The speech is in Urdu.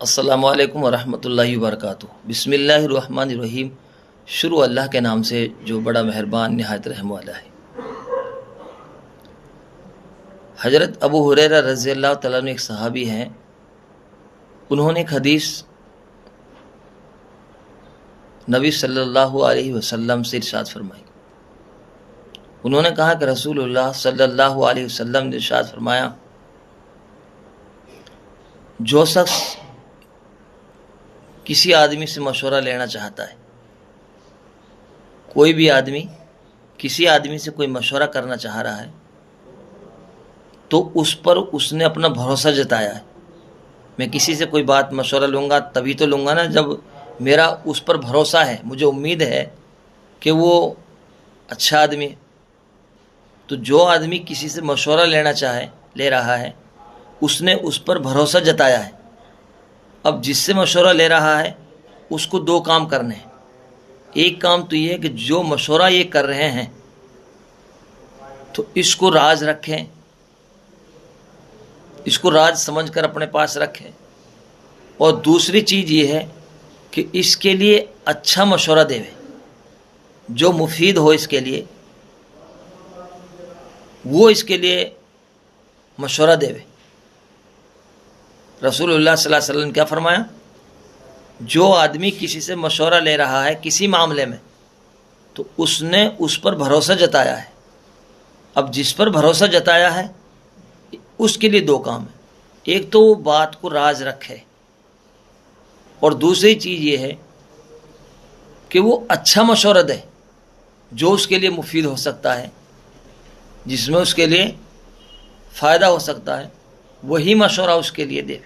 السلام علیکم ورحمۃ اللہ وبرکاتہ۔ بسم اللہ الرحمن الرحیم۔ شروع اللہ کے نام سے جو بڑا مہربان نہایت رحم والا ہے۔ حضرت ابو ہریرہ رضی اللہ تعالیٰ عنہ ایک صحابی ہیں، انہوں نے ایک حدیث نبی صلی اللہ علیہ وسلم سے ارشاد فرمائی۔ انہوں نے کہا کہ رسول اللہ صلی اللہ علیہ وسلم نے ارشاد فرمایا، جو شخص کسی آدمی سے مشورہ لینا چاہتا ہے، کوئی بھی آدمی کسی آدمی سے کوئی مشورہ کرنا چاہ رہا ہے تو اس پر اس نے اپنا بھروسہ جتایا ہے۔ میں کسی سے کوئی بات مشورہ لوں گا تبھی تو لوں گا نا جب میرا اس پر بھروسہ ہے، مجھے امید ہے کہ وہ اچھا آدمی ہے۔ تو جو آدمی کسی سے مشورہ لے رہا ہے اس نے اس پر بھروسہ جتایا ہے۔ اب جس سے مشورہ لے رہا ہے اس کو دو کام کرنے ہیں۔ ایک کام تو یہ ہے کہ جو مشورہ یہ کر رہے ہیں تو اس کو راز رکھیں، اس کو راز سمجھ کر اپنے پاس رکھیں، اور دوسری چیز یہ ہے کہ اس کے لیے اچھا مشورہ دے، جو مفید ہو اس کے لیے وہ اس کے لیے مشورہ دے۔ رسول اللہ صلی اللہ علیہ وسلم نے کیا فرمایا؟ جو آدمی کسی سے مشورہ لے رہا ہے کسی معاملے میں تو اس نے اس پر بھروسہ جتایا ہے۔ اب جس پر بھروسہ جتایا ہے اس کے لیے دو کام ہیں۔ ایک تو وہ بات کو راز رکھے، اور دوسری چیز یہ ہے کہ وہ اچھا مشورہ دے جو اس کے لیے مفید ہو سکتا ہے، جس میں اس کے لیے فائدہ ہو سکتا ہے، وہی مشورہ اس کے لیے دے۔